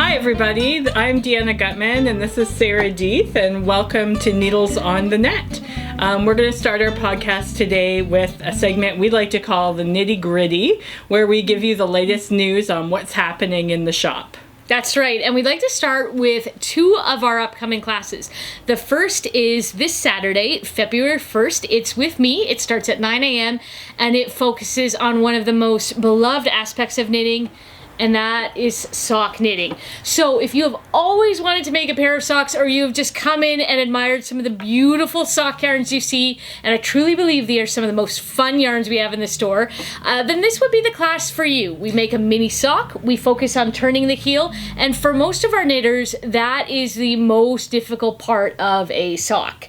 Hi everybody, I'm Deanna Gutman and this is Sarah Give, and welcome to Needles on the Net. We're going to start our podcast today with a segment we like to call the Knitty Gritty, where we give you the latest news on what's happening in the shop. That's right, and we'd like to start with two of our upcoming classes. The first is this Saturday, February 1st. It's with me. It starts at 9 a.m. and it focuses on one of the most beloved aspects of knitting, and that is sock knitting. So if you have always wanted to make a pair of socks, or you have just come in and admired some of the beautiful sock yarns you see, and I truly believe they are some of the most fun yarns we have in the store, then this would be the class for you. We make a mini sock, we focus on turning the heel, and for most of our knitters, that is the most difficult part of a sock.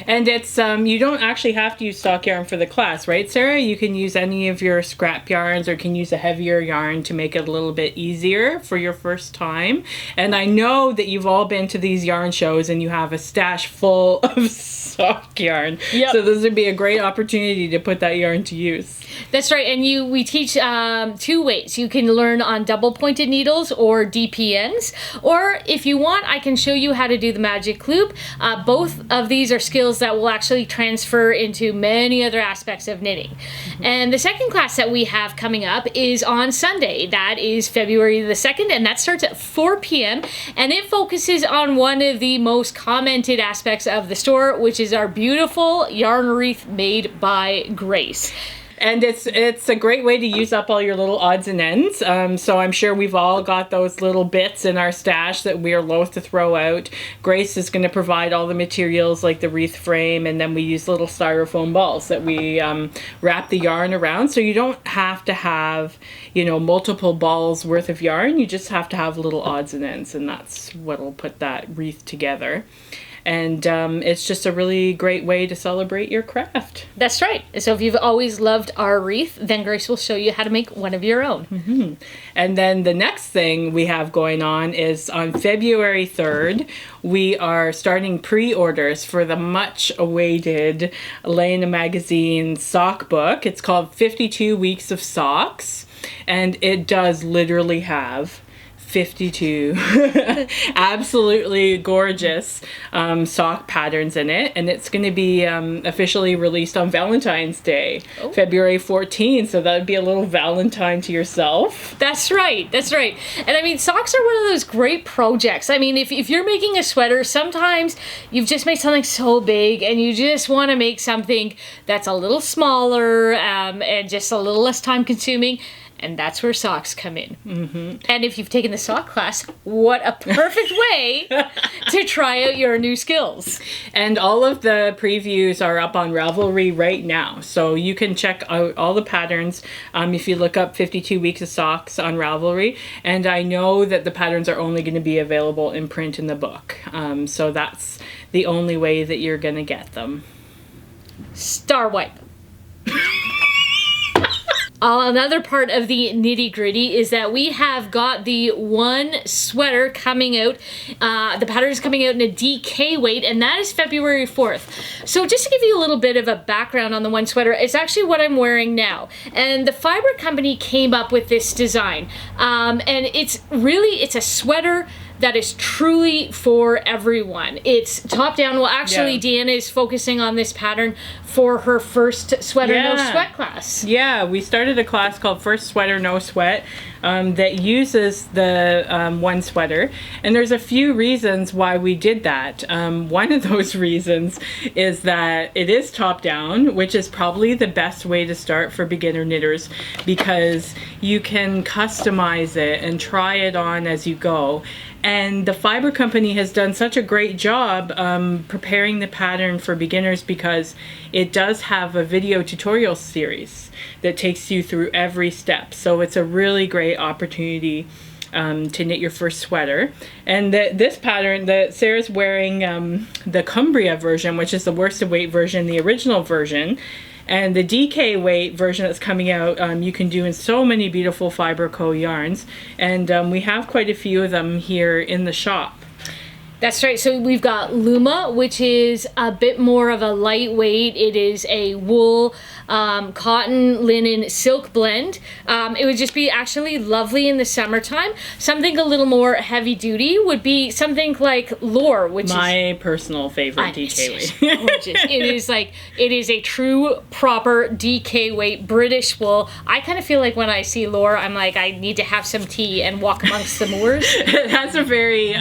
And it's, you don't actually have to use stock yarn for the class, right, Sarah? You can use any of your scrap yarns, or can use a heavier yarn to make it a little bit easier for your first time. And I know that you've all been to these yarn shows and you have a stash full of sock yarn. Yep. So this would be a great opportunity to put that yarn to use. That's right, and we teach two ways. You can learn on double pointed needles or DPNs, or if you want, I can show you how to do the magic loop. Both of these are skills that will actually transfer into many other aspects of knitting. And the second class that we have coming up is on Sunday. That is February the 2nd, and that starts at 4 p.m. and it focuses on one of the most commented aspects of the store, which is our beautiful yarn wreath made by Grace. And it's a great way to use up all your little odds and ends. So I'm sure we've all got those little bits in our stash that we are loath to throw out. Grace is going to provide all the materials like the wreath frame, and then we use little styrofoam balls that we wrap the yarn around. So you don't have to have, multiple balls worth of yarn. You just have to have little odds and ends, and that's what'll put that wreath together. And it's just a really great way to celebrate your craft. That's right. So if you've always loved our wreath, then Grace will show you how to make one of your own. Mm-hmm. And then the next thing we have going on is on February 3rd, we are starting pre-orders for the much-awaited Laine magazine sock book. It's called 52 Weeks of Socks, and it does literally have 52 absolutely gorgeous sock patterns in it, and it's going to be officially released on Valentine's Day, February 14th, so that would be a little Valentine to yourself. That's right. And I mean, socks are one of those great projects. I mean, if you're making a sweater, sometimes you've just made something so big and you just want to make something that's a little smaller and just a little less time consuming. And that's where socks come in. Mm-hmm. And if you've taken the sock class, what a perfect way to try out your new skills. And all of the previews are up on Ravelry right now. So you can check out all the patterns if you look up 52 Weeks of Socks on Ravelry. And I know that the patterns are only going to be available in print in the book. So that's the only way that you're going to get them. Star wipe. Another part of the Knitty Gritty is that we have got the one sweater coming out. The pattern is coming out in a DK weight, and that is February 4th. So just to give you a little bit of a background on the one sweater, it's actually what I'm wearing now. And the Fibre Company came up with this design. And it's a sweater that is truly for everyone. It's top down. Well, actually, Deanna is focusing on this pattern for her first Sweater No Sweat class. Yeah, we started a class called First Sweater No Sweat that uses the one sweater. And there's a few reasons why we did that. One of those reasons is that it is top down, which is probably the best way to start for beginner knitters, because you can customize it and try it on as you go. And the Fibre Company has done such a great job preparing the pattern for beginners, because it does have a video tutorial series that takes you through every step. So it's a really great opportunity to knit your first sweater. And this pattern that Sarah's wearing, the Cumbria version, which is the worsted weight version, the original version, and the DK weight version that's coming out, you can do in so many beautiful Fibre Co yarns. And we have quite a few of them here in the shop. That's right. So we've got Luma, which is a bit more of a lightweight. It is a wool, cotton, linen, silk blend. It would just be actually lovely in the summertime. Something a little more heavy duty would be something like Lore, which my personal favorite DK weight. Gorgeous. It is a true proper DK weight British wool. I kind of feel like when I see Lore, I'm like, I need to have some tea and walk amongst the moors. It has a very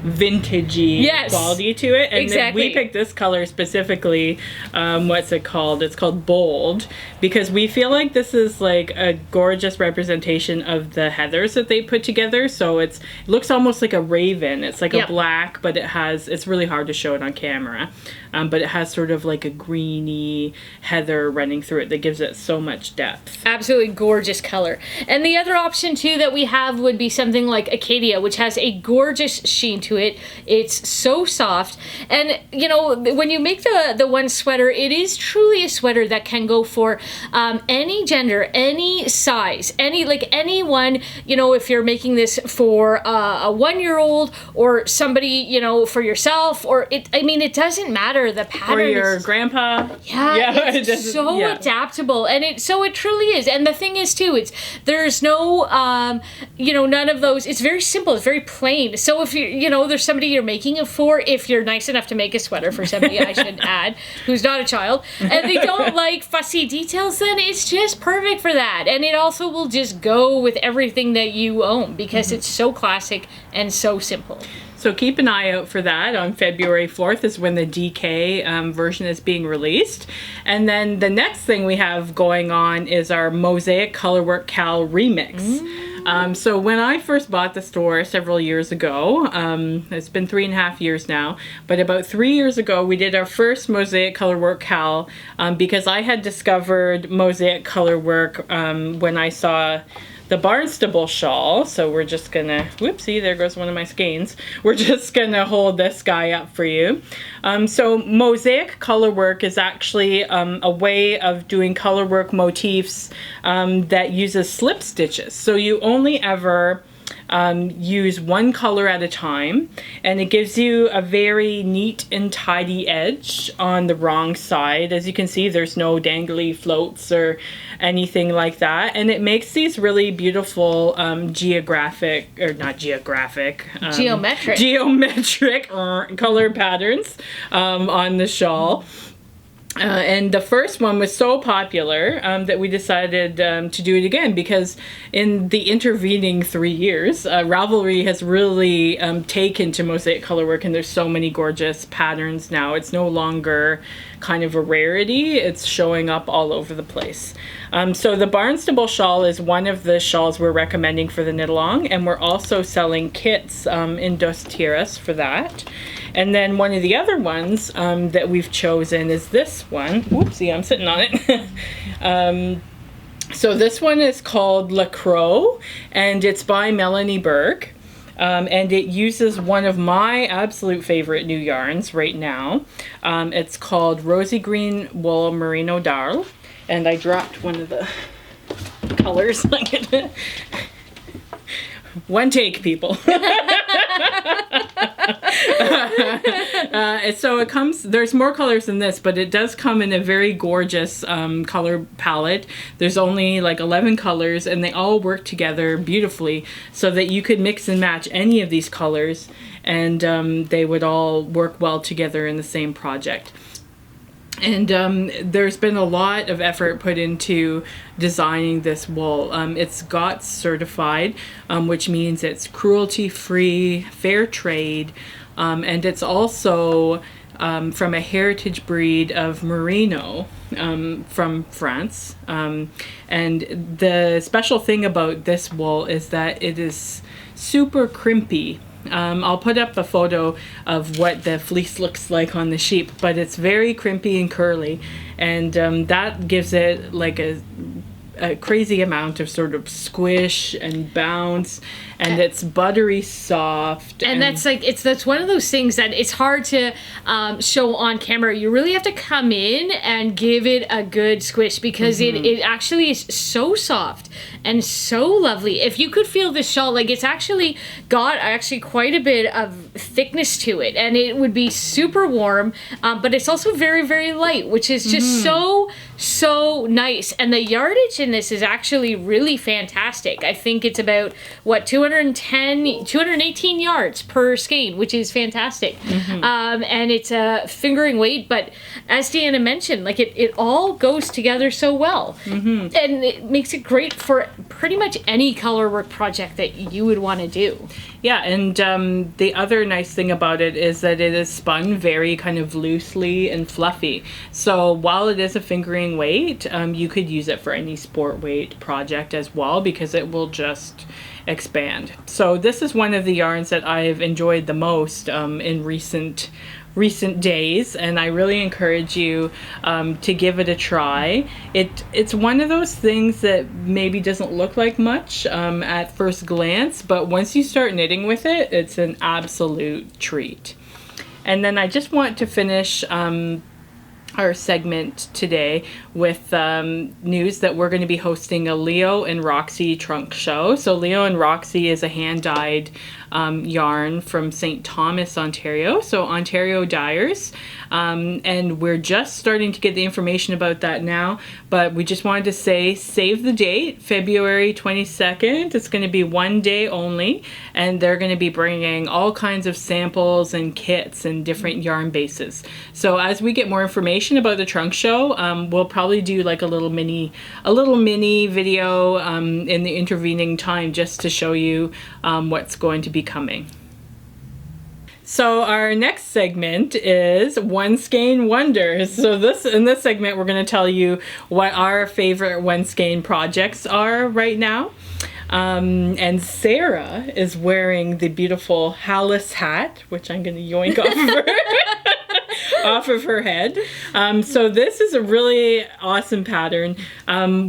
vintagey quality to it, and exactly. we picked this color specifically. What's it called? It's called Bold, because we feel like this is like a gorgeous representation of the heathers that they put together. So it looks almost like a raven. It's like a black, but it's really hard to show it on camera. But it has sort of like a greeny heather running through it that gives it so much depth. Absolutely gorgeous color. And the other option too that we have would be something like Acadia, which has a gorgeous sheen to it. It's so soft. And you know, when you make the one sweater, it is truly a sweater that can go for any gender, any size, anyone, you know, if you're making this for a 1-year-old or somebody, you know, for yourself, or it doesn't matter. The pattern or your grandpa. It's so adaptable, and it truly is. And the thing is too, there's no none of those. It's very simple. It's very plain. So if there's somebody you're making it for, if you're nice enough to make a sweater for somebody, I should add, who's not a child, and they don't like fussy details, then it's just perfect for that. And it also will just go with everything that you own because it's so classic and so simple. So keep an eye out for that. On February 4th is when the DK version is being released. And then the next thing we have going on is our Mosaic Colorwork Cal Remix. So when I first bought the store several years ago, it's been 3.5 years now, but about 3 years ago we did our first Mosaic Colorwork Cal because I had discovered Mosaic Colorwork when I saw the Barnstable shawl. So we're just gonna, whoopsie, there goes one of my skeins. We're just gonna hold this guy up for you. So Mosaic Colorwork is actually a way of doing colorwork motifs that uses slip stitches. So you only ever use one color at a time, and it gives you a very neat and tidy edge on the wrong side. As you can see, there's no dangly floats or anything like that, and it makes these really beautiful geometric color patterns on the shawl. And the first one was so popular that we decided to do it again, because in the intervening 3 years, Ravelry has really taken to Mosaic Colorwork, and there's so many gorgeous patterns now. It's no longer kind of a rarity. It's showing up all over the place. So the Barnstable shawl is one of the shawls we're recommending for the knit along, and we're also selling kits in Dos Tierras for that. And then one of the other ones that we've chosen is this one. Whoopsie, I'm sitting on it. So this one is called Crau, and it's by Melanie Berg. And it uses one of my absolute favorite new yarns right now. It's called Rosy Green Wool Merino Darl. And I dropped one of the colors. One take, people. So it comes, there's more colors than this, but it does come in a very gorgeous color palette. There's only like 11 colors, and they all work together beautifully so that you could mix and match any of these colors, and they would all work well together in the same project. And there's been a lot of effort put into designing this wool. It's GOTS certified, which means it's cruelty-free, fair trade, and it's also from a heritage breed of Merino from France. And the special thing about this wool is that it is super crimpy. I'll put up a photo of what the fleece looks like on the sheep, but it's very crimpy and curly, and that gives it like a a crazy amount of sort of squish and bounce, and it's buttery soft. And that's like, that's one of those things that it's hard to show on camera. You really have to come in and give it a good squish, because it actually is so soft and so lovely. If you could feel this shawl, like it's actually got quite a bit of thickness to it, and it would be super warm, but it's also very, very light, which is just so nice. And the yardage in this is actually really fantastic. I think it's about 218 yards per skein, which is fantastic. And it's a fingering weight, but as Deanna mentioned, like it all goes together so well, and it makes it great for pretty much any color work project that you would want to do. Yeah, and the other nice thing about it is that it is spun very kind of loosely and fluffy. So while it is a fingering weight, you could use it for any sport weight project as well, because it will just expand. So this is one of the yarns that I've enjoyed the most in recent days, and I really encourage you to give it a try. It's one of those things that maybe doesn't look like much at first glance, but once you start knitting with it, it's an absolute treat. And then I just want to finish our segment today with news that we're going to be hosting a Leo and Roxy trunk show. So Leo and Roxy is a hand-dyed yarn from St. Thomas, Ontario. So Ontario dyers. And we're just starting to get the information about that now, but we just wanted to say, save the date, February 22nd. It's going to be one day only, and they're going to be bringing all kinds of samples and kits and different yarn bases. So as we get more information about the trunk show, we'll probably do like a little mini video in the intervening time, just to show you what's going to be coming. So our next segment is One Skein Wonders. So in this segment, we're going to tell you what our favorite one skein projects are right now. And Sarah is wearing the beautiful Hallis hat, which I'm going to yoink off of her. Off of her head. So this is a really awesome pattern.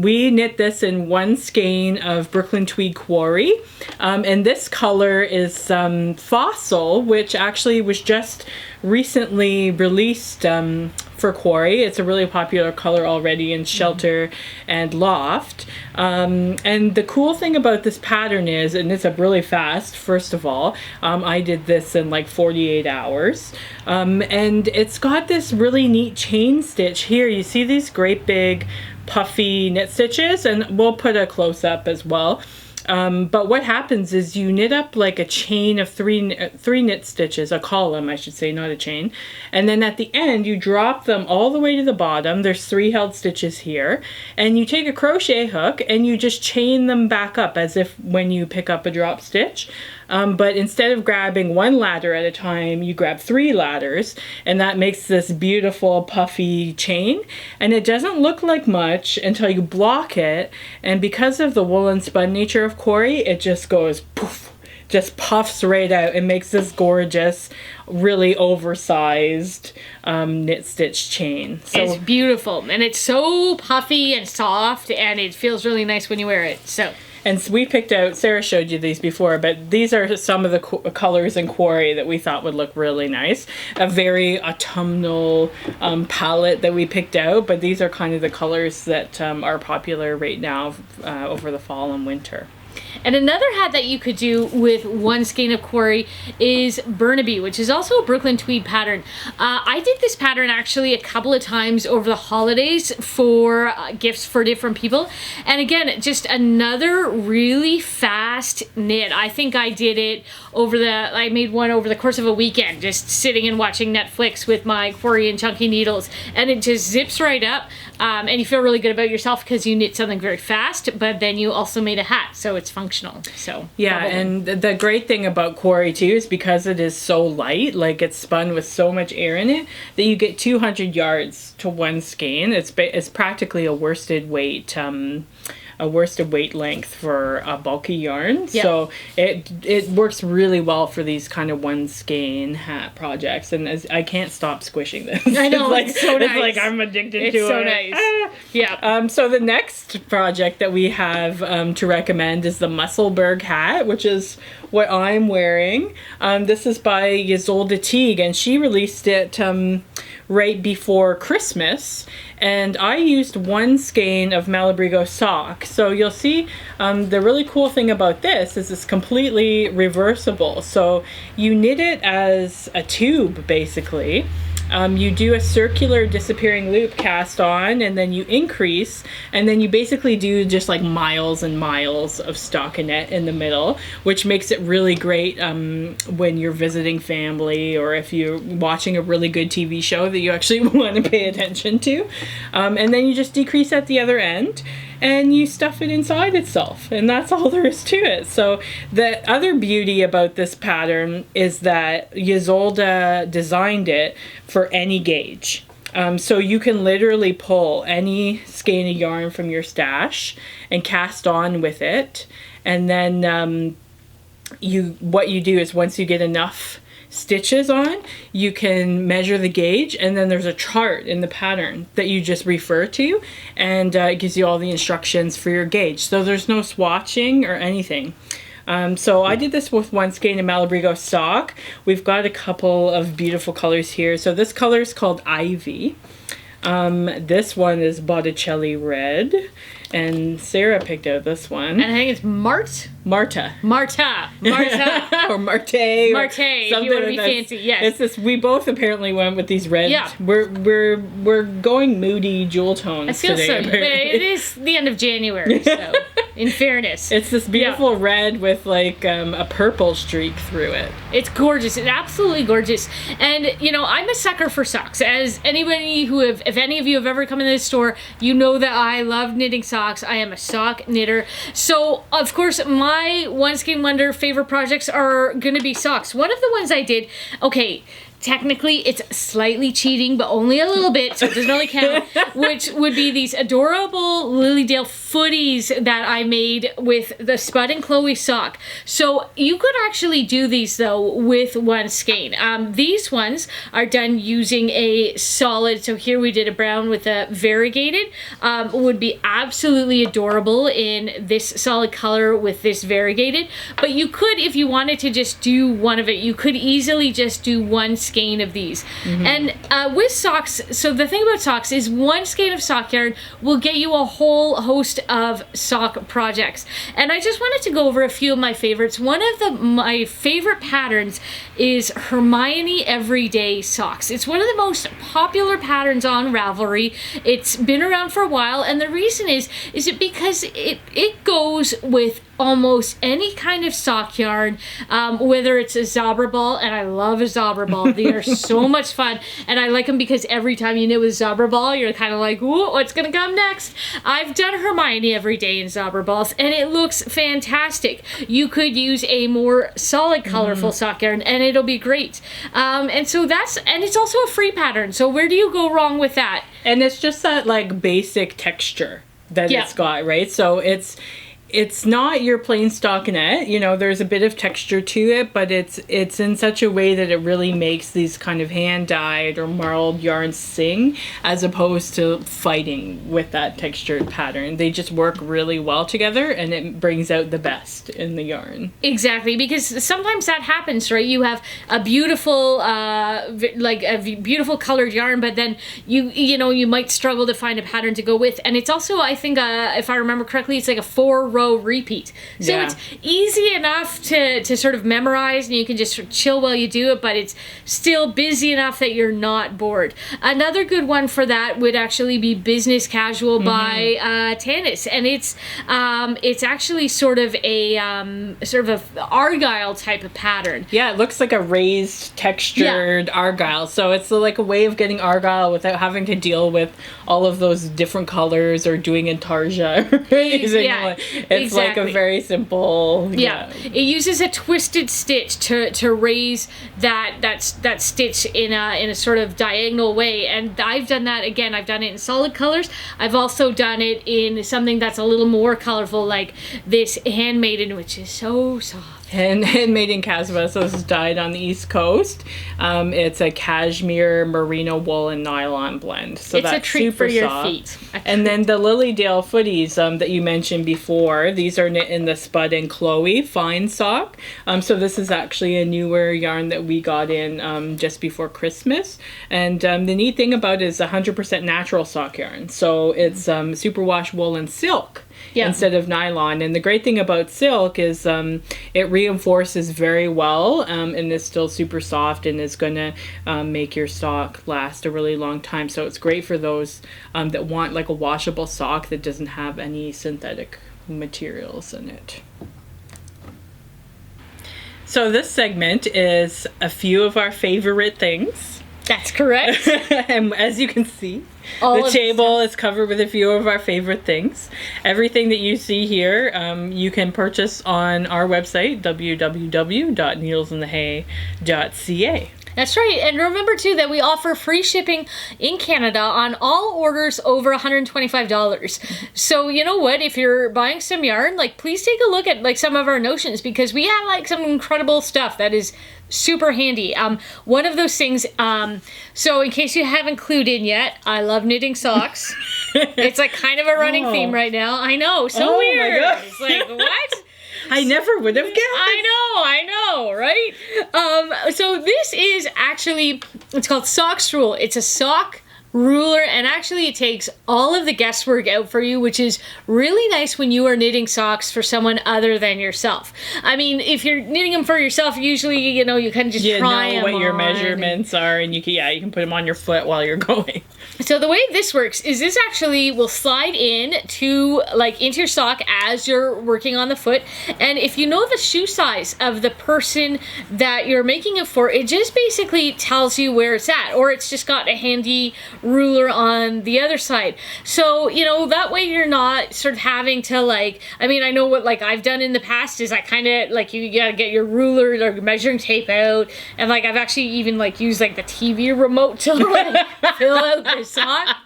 We knit this in one skein of Brooklyn Tweed Quarry. And this color is Fossil, which actually was just recently released for Quarry. It's a really popular color already in Shelter and Loft. And the cool thing about this pattern is, and it's up really fast, first of all, I did this in like 48 hours. And it's got this really neat chain stitch here. You see these great big puffy knit stitches, and we'll put a close-up as well. But what happens is you knit up like a chain of three knit stitches, a column I should say, not a chain, and then at the end you drop them all the way to the bottom. There's 3 held stitches here, and you take a crochet hook and you just chain them back up as if when you pick up a drop stitch. But instead of grabbing 1 ladder at a time, you grab 3 ladders, and that makes this beautiful puffy chain. And it doesn't look like much until you block it, and because of the woolen spun nature of Quarry, it just goes poof, just puffs right out and makes this gorgeous, really oversized knit stitch chain. So it's beautiful, and it's so puffy and soft, and it feels really nice when you wear it. And so we picked out, Sarah showed you these before, but these are some of the colors in Quarry that we thought would look really nice. A very autumnal palette that we picked out, but these are kind of the colors that are popular right now over the fall and winter. And another hat that you could do with one skein of Quarry is Burnaby, which is also a Brooklyn Tweed pattern. I did this pattern actually a couple of times over the holidays for gifts for different people. And again, just another really fast knit. I think I did it I made one over the course of a weekend, just sitting and watching Netflix with my Quarry and chunky needles. And it just zips right up. And you feel really good about yourself because you knit something very fast, but then you also made a hat, so it's functional. So yeah, probably. And the great thing about Quarry too is because it is so light, like it's spun with so much air in it, that you get 200 yards to one skein. It's practically a worsted weight a worsted weight length for a bulky yarn. Yep. So it works really well for these kind of one skein hat projects. And I can't stop squishing this. I know, it's so nice. It's like I'm addicted to it. It's so nice. Yeah. So the next project that we have to recommend is the Musselberg hat, which is what I'm wearing. This is by Ysolda Teague, and she released it right before Christmas, and I used one skein of Malabrigo sock. So you'll see the really cool thing about this is it's completely reversible. So you knit it as a tube, basically. You do a circular disappearing loop cast on, and then you increase, and then you basically do just like miles and miles of stockinette in the middle, which makes it really great when you're visiting family, or if you're watching a really good TV show that you actually want to pay attention to. And then you just decrease at the other end, and you stuff it inside itself, and that's all there is to it. So the other beauty about this pattern is that Ysolda designed it for any gauge. So you can literally pull any skein of yarn from your stash and cast on with it, and then what you do is once you get enough stitches on, you can measure the gauge, and then there's a chart in the pattern that you just refer to, and it gives you all the instructions for your gauge. So there's no swatching or anything. So I did this with one skein of Malabrigo sock. We've got a couple of beautiful colors here. So this color is called Ivy. This one is Botticelli Red, and Sarah picked out this one. And I think it's Marta. or Marte. Marte, if you want to be fancy, yes. It's this. We both apparently went with these red. Yeah. We're going moody jewel tones I feel today. so. But it is the end of January, so in fairness. It's this beautiful red with like a purple streak through it. It's gorgeous. It's absolutely gorgeous. And, I'm a sucker for socks. As anybody if any of you have ever come into this store, you know that I love knitting socks. I am a sock knitter. So, of course, my One Skein Wonder favorite projects are going to be socks. One of the ones I did, technically, it's slightly cheating, but only a little bit, so it doesn't really count, which would be these adorable Lilydale footies that I made with the Spud and Chloe sock. So you could actually do these, though, with one skein. These ones are done using a solid, so here we did a brown with a variegated, would be absolutely adorable in this solid color with this variegated, but you could, if you wanted to just do one of it, you could easily just do one skein of these. Mm-hmm. And with socks, so the thing about socks is one skein of sock yarn will get you a whole host of sock projects. And I just wanted to go over a few of my favorites. One of my favorite patterns is Hermione Everyday Socks. It's one of the most popular patterns on Ravelry. It's been around for a while, and the reason is it because it goes with almost any kind of sock yarn, whether it's a Zobber ball, and I love a Zobber ball. They are so much fun, and I like them because every time you knit with Zobber ball, you're kind of like, ooh, what's gonna come next? I've done Hermione every day in Zobber balls, and it looks fantastic. You could use a more solid, colorful sock yarn, and it'll be great. And it's also a free pattern, so where do you go wrong with that? And it's just that like basic texture that it's got, right? So it's not your plain stockinette, there's a bit of texture to it, but it's in such a way that it really makes these kind of hand-dyed or marled yarns sing, as opposed to fighting with that textured pattern. They just work really well together, and it brings out the best in the yarn. Exactly, because sometimes that happens, right? You have a beautiful, beautiful colored yarn, but then you might struggle to find a pattern to go with, and it's also, I think, if I remember correctly, it's like a 4-row repeat. So it's easy enough to sort of memorize, and you can just chill while you do it, but it's still busy enough that you're not bored. Another good one for that would actually be Business Casual by Tanis, and it's actually sort of a argyle type of pattern. Yeah, it looks like a raised textured argyle. So it's like a way of getting argyle without having to deal with all of those different colors or doing intarsia. It's like a very simple. Yeah. It uses a twisted stitch to raise that stitch in a sort of diagonal way. And I've done that again. I've done it in solid colors. I've also done it in something that's a little more colorful, like this Handmaiden, which is so soft. And made in Casaba, so this is dyed on the East Coast. It's a cashmere, merino wool, and nylon blend. So it's that's a treat super for your soft. feet. And then the Lilydale footies that you mentioned before, these are knit in the Spud and Chloe fine sock. So this is actually a newer yarn that we got in just before Christmas. And the neat thing about it is 100% natural sock yarn. So it's superwash wool and silk. Yeah. Instead of nylon. And the great thing about silk is it reinforces very well and is still super soft and is going to make your sock last a really long time. So it's great for those that want like a washable sock that doesn't have any synthetic materials in it. So this segment is a few of our favorite things. That's correct. And as you can see, the table is covered with a few of our favorite things. Everything that you see here, you can purchase on our website, www.needlesinthehay.ca. That's right. And remember, too, that we offer free shipping in Canada on all orders over $125. So, you know what? If you're buying some yarn, like, please take a look at, like, some of our notions, because we have, like, some incredible stuff that is super handy. One of those things, so in case you haven't clued in yet, I love knitting socks. It's, like, kind of a running theme right now. I know. So weird. My God. It's like, what? I never would have guessed. I know, right? So this is actually, it's called Socks Rule. It's a sock ruler, and actually it takes all of the guesswork out for you, which is really nice when you are knitting socks for someone other than yourself. I mean, if you're knitting them for yourself, usually, you know, you kind of just try them on. You know what your measurements are, and you can put them on your foot while you're going. So the way this works is this actually will slide in to, like, into your sock as you're working on the foot. And if you know the shoe size of the person that you're making it for, it just basically tells you where it's at, or it's just got a handy ruler on the other side. So, you know, that way you're not sort of having to, like, I mean, I know what, like, I've done in the past is I kind of, like, you gotta get your ruler or measuring tape out, and, like, I've actually even, like, used, like, the TV remote to, like, fill out the sock.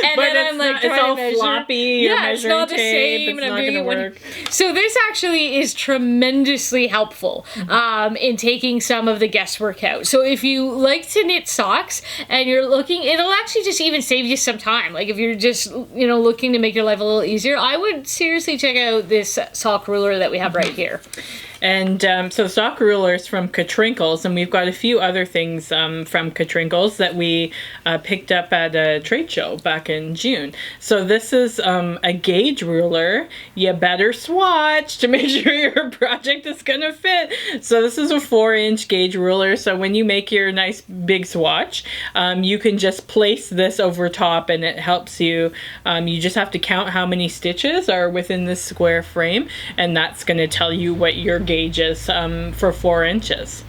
And but then I'm, like, it's all to measure. floppy. Yeah, it's not the same. It's and not I'm doing gonna work. So this actually is tremendously helpful in taking some of the guesswork out. So if you like to knit socks and you're looking, it'll actually just even save you some time. Like if you're just, you know, looking to make your life a little easier, I would seriously check out this sock ruler that we have right here. And so sock rulers from Katrinkles, and we've got a few other things from Katrinkles that we picked up at a trade show back in June. So this is a gauge ruler. You better swatch to make sure your project is going to fit. So this is a 4-inch gauge ruler. So when you make your nice big swatch, you can just place this over top and it helps you. You just have to count how many stitches are within this square frame, and that's going to tell you what your gauges for 4 inches.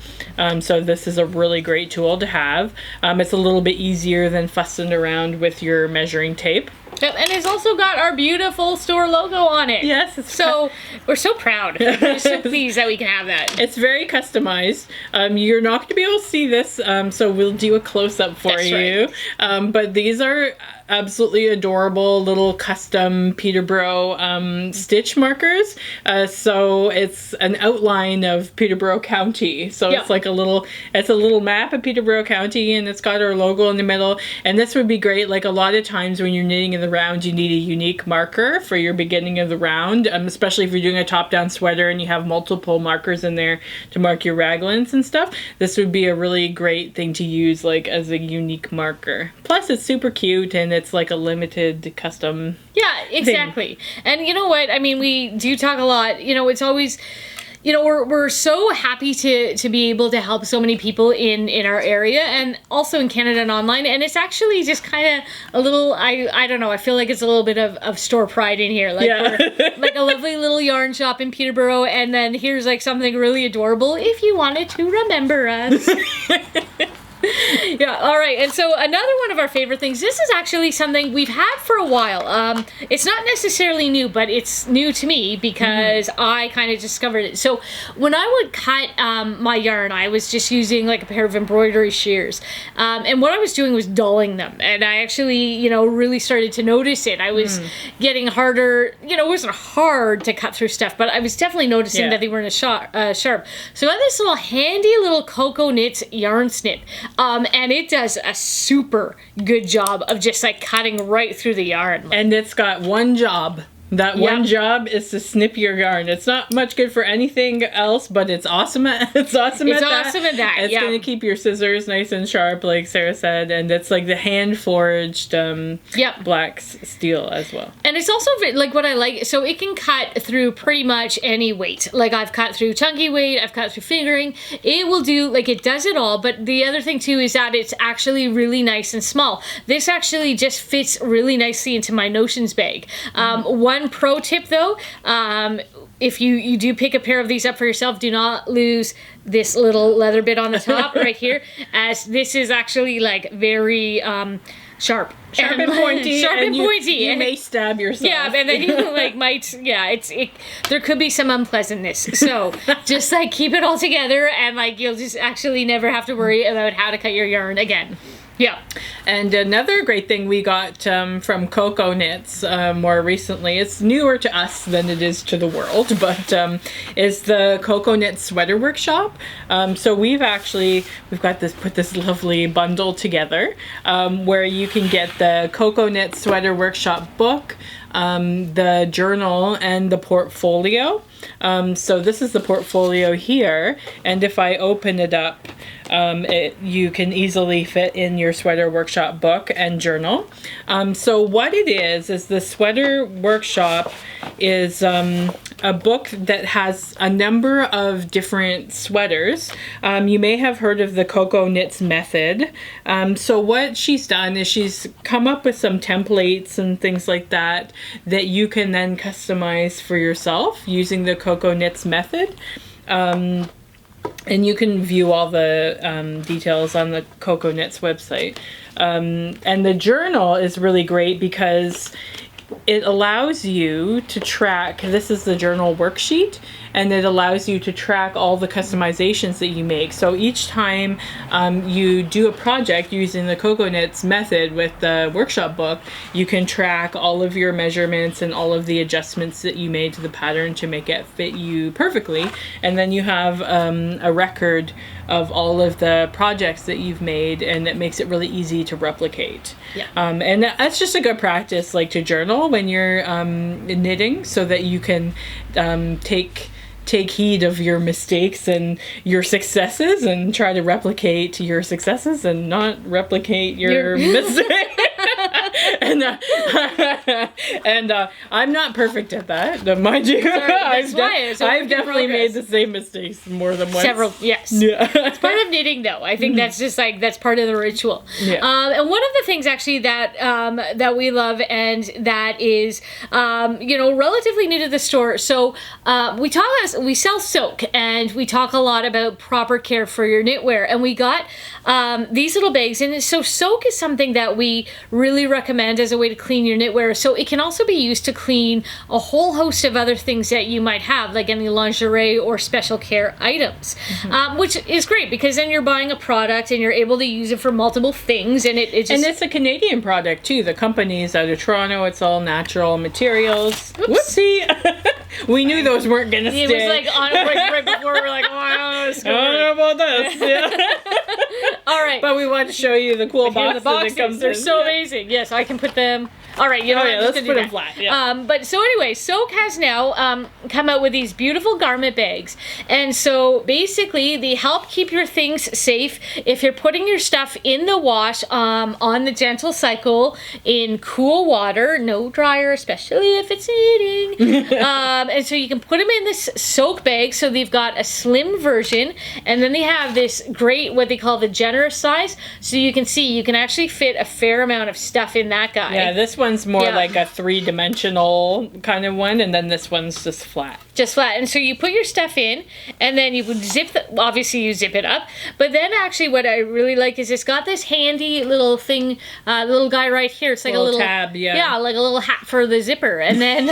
So this is a really great tool to have. It's a little bit easier than fussing around with your measuring tape. Yep, and it's also got our beautiful store logo on it. Yes. So we're so proud. We're so pleased that we can have that. It's very customized. You're not going to be able to see this, so we'll do a close-up for you. Right. But these are absolutely adorable little custom Peterborough stitch markers. So it's an outline of Peterborough County. So it's like a little map of Peterborough County, and it's got our logo in the middle. And this would be great. Like a lot of times when you're knitting in the round, you need a unique marker for your beginning of the round, especially if you're doing a top-down sweater and you have multiple markers in there to mark your raglans and stuff. This would be a really great thing to use, like, as a unique marker. Plus, it's super cute, and it's like a limited custom. Yeah, exactly. Thing. And you know what? I mean, we do talk a lot. You know, it's always, you know, we're so happy to be able to help so many people in our area and also in Canada and online. And it's actually just kind of a little, I don't know, I feel like it's a little bit of store pride in here. Like we're like a lovely little yarn shop in Peterborough, and then here's like something really adorable if you wanted to remember us. Yeah, all right. And so another one of our favorite things, this is actually something we've had for a while. It's not necessarily new, but it's new to me because I kind of discovered it. So when I would cut my yarn, I was just using like a pair of embroidery shears. And what I was doing was dulling them. And I actually, you know, really started to notice it. I was getting harder, you know, it wasn't hard to cut through stuff, but I was definitely noticing that they weren't as sharp. So I got this little handy little Coco Knits yarn snip. And it does a super good job of just like cutting right through the yarn. And it's got one job. That one job is to snip your yarn. It's not much good for anything else, but it's awesome at It's awesome at that. It's going to keep your scissors nice and sharp, like Sarah said, and it's like the hand forged black steel as well. And it's also like what I like. So it can cut through pretty much any weight. Like I've cut through chunky weight, I've cut through fingering. It will do, like it does it all. But the other thing too is that it's actually really nice and small. This actually just fits really nicely into my notions bag. One pro tip though, if you do pick a pair of these up for yourself, do not lose this little leather bit on the top right here, as this is actually like very sharp and pointy. Sharp and pointy. You may stab yourself. Yeah, and then you like might, there could be some unpleasantness. So just like keep it all together and like you'll just actually never have to worry about how to cut your yarn again. Yeah. And another great thing we got from Coco Knits more recently, it's newer to us than it is to the world, but is the Coco Knit Sweater Workshop. So we've got put this lovely bundle together where you can get the Coco Knit Sweater Workshop book, the journal, and the portfolio. So this is the portfolio here, and if I open it up, you can easily fit in your Sweater Workshop book and journal. So what it is the Sweater Workshop is a book that has a number of different sweaters. You may have heard of the Coco Knits method. So what she's done is she's come up with some templates and things like that you can then customize for yourself using the Coco Knits method. And you can view all the details on the Coco Knits website. And the journal is really great because it allows you to track, this is the journal worksheet, and it allows you to track all the customizations that you make. So each time you do a project using the Coco Knits method with the workshop book, you can track all of your measurements and all of the adjustments that you made to the pattern to make it fit you perfectly. And then you have a record of all of the projects that you've made, and it makes it really easy to replicate. Yeah. And that's just a good practice, like to journal when you're knitting, so that you can take heed of your mistakes and your successes and try to replicate your successes and not replicate your mistakes. and I'm not perfect at that, mind you. I've definitely made the same mistakes more than once. Several, yes. Yeah. It's part of knitting, though. I think that's just like, that's part of the ritual. Yeah. And one of the things actually that we love, and that is, relatively new to the store. So we sell soak, and we talk a lot about proper care for your knitwear, and we got these little bags. And so soak is something that we really recommend as a way to clean your knitwear. So it can also be used to clean a whole host of other things that you might have, like any lingerie or special care items, which is great because then you're buying a product and you're able to use it for multiple things. And and it's a Canadian product too. The company's out of Toronto. It's all natural materials. Oops. Whoopsie. We knew those weren't gonna stay. It was like right before we were like, oh, I don't know about this. Yeah. All right. But we want to show you the cool box. The boxes, they're so amazing. Yes, I can put them. All right, let's put them flat. Yeah. But so anyway, Soak has now come out with these beautiful garment bags, and so basically they help keep your things safe if you're putting your stuff in the wash on the gentle cycle in cool water, no dryer, especially if it's knitting. And so you can put them in this Soak bag. So they've got a slim version, and then they have this great what they call the generous size. So you can see you can actually fit a fair amount of stuff in that guy. Yeah, this one's more like a 3-dimensional kind of one, and then this one's just flat. just flat. And so you put your stuff in, and then you would obviously you zip it up. But then actually what I really like is it's got this handy little thing, little guy right here. It's like a little tab, yeah, like a little hat for the zipper. And then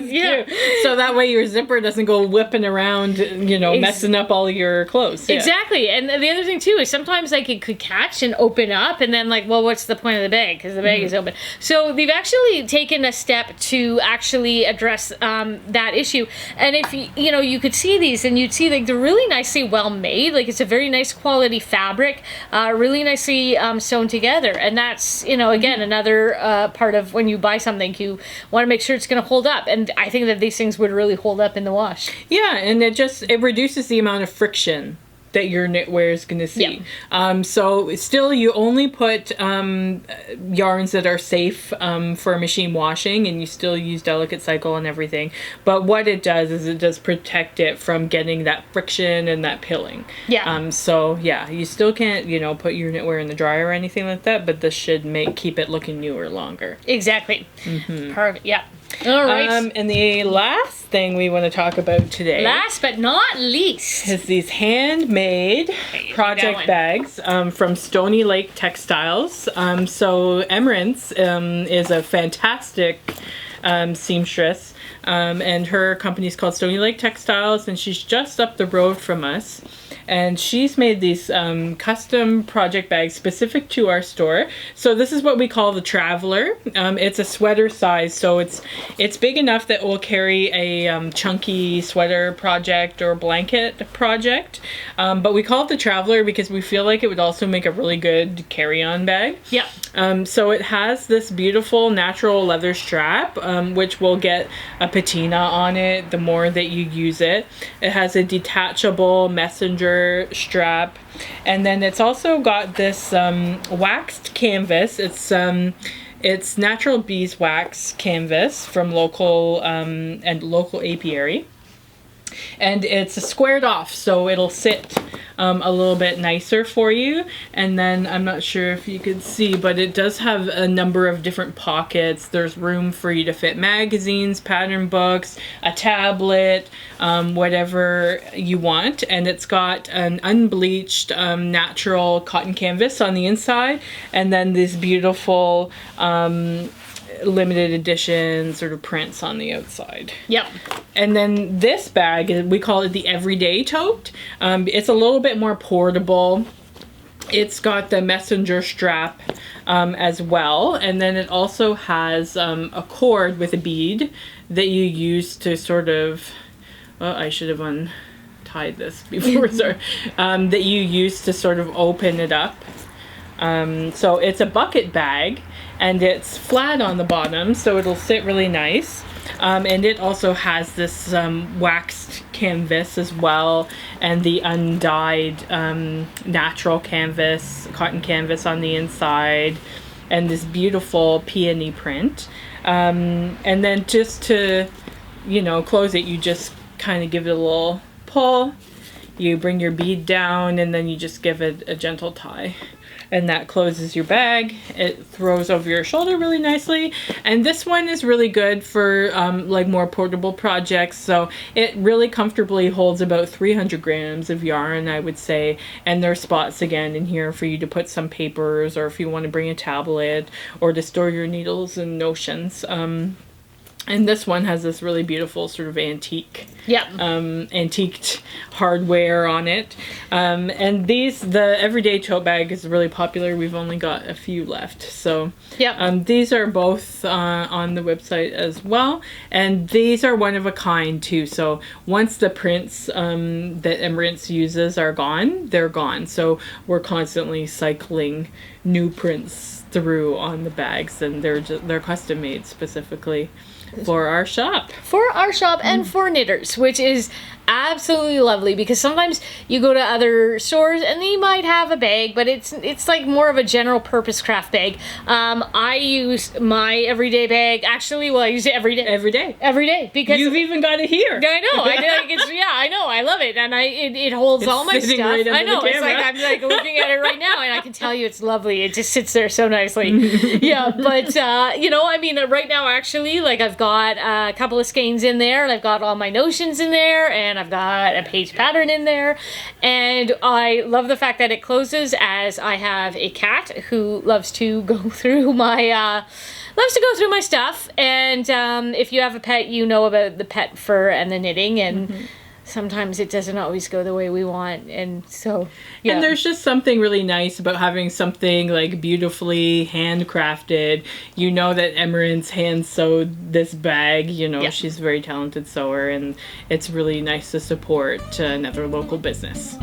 yeah, so that way your zipper doesn't go whipping around, messing up all your clothes. Yeah. Exactly. And the other thing too is sometimes like it could catch and open up, and then like, well, what's the point of the bag? Because the bag is open. So they've actually taken a step to actually address that issue. And if you could see these, and you'd see like they're really nicely well made. Like it's a very nice quality fabric, really nicely sewn together. And that's again another part of when you buy something, you want to make sure it's going to hold up. And I think that these things would really hold up in the wash. Yeah, and it reduces the amount of friction that your knitwear is going to see. Yeah. So still, you only put yarns that are safe for machine washing, and you still use delicate cycle and everything. But what it does is it does protect it from getting that friction and that pilling. Yeah. So yeah, you still can't put your knitwear in the dryer or anything like that, but this should keep it looking newer longer. Exactly. Perfect. Yeah. All right. And the last thing we want to talk about today, last but not least, is these handmade project bags from Stony Lake Textiles. So Emerence is a fantastic seamstress, and her company is called Stony Lake Textiles, and she's just up the road from us. And she's made these custom project bags specific to our store. So this is what we call the Traveler. It's a sweater size, so it's big enough that it will carry a chunky sweater project or blanket project. But we call it the Traveler because we feel like it would also make a really good carry-on bag. Yeah. So it has this beautiful natural leather strap, which will get a patina on it the more that you use it. It has a detachable messenger strap, and then it's also got this waxed canvas. It's natural beeswax canvas from local apiary, and it's squared off, so it'll sit a little bit nicer for you. And then I'm not sure if you could see, but it does have a number of different pockets. There's room for you to fit magazines, pattern books, a tablet, whatever you want. And it's got an unbleached natural cotton canvas on the inside, and then these beautiful limited edition sort of prints on the outside. Yep. And then this bag, we call it the Everyday Tote. It's a little bit more portable. It's got the messenger strap as well. And then it also has a cord with a bead that you use to sort of, well, I should have untied this before, sorry, that you use to sort of open it up. So it's a bucket bag, and it's flat on the bottom, so it'll sit really nice. And it also has this waxed canvas as well, and the undyed natural canvas, cotton canvas on the inside, and this beautiful peony print. And then just to, close it, you just kind of give it a little pull. You bring your bead down, and then you just give it a gentle tie. And that closes your bag. It throws over your shoulder really nicely. And this one is really good for more portable projects. So it really comfortably holds about 300 grams of yarn, I would say. And there are spots again in here for you to put some papers, or if you want to bring a tablet, or to store your needles and notions. And this one has this really beautiful sort of antiqued hardware on it. And the Everyday Tote bag is really popular. We've only got a few left. So these are both on the website as well. And these are one of a kind too. So once the prints that Emerence uses are gone, they're gone. So we're constantly cycling new prints through on the bags, and they're custom made specifically for our shop. And for knitters, which is absolutely lovely, because sometimes you go to other stores and they might have a bag, but it's like more of a general purpose craft bag. I use my everyday bag. Actually, I use it every day because you've even got it here. I know. I know. I love it, and it holds all my stuff. Right I know. It's like I'm like looking at it right now, and I can tell you it's lovely. It just sits there so nicely. Yeah, but right now actually, like I've got a couple of skeins in there, and I've got all my notions in there, and I've got a page pattern in there. And I love the fact that it closes, as I have a cat who loves to go through my stuff. And if you have a pet, you know about the pet fur and the knitting, and sometimes it doesn't always go the way we want. And so, yeah. And there's just something really nice about having something like beautifully handcrafted. You know that Emeren's hand sewed this bag. You know, she's a very talented sewer, and it's really nice to support another local business.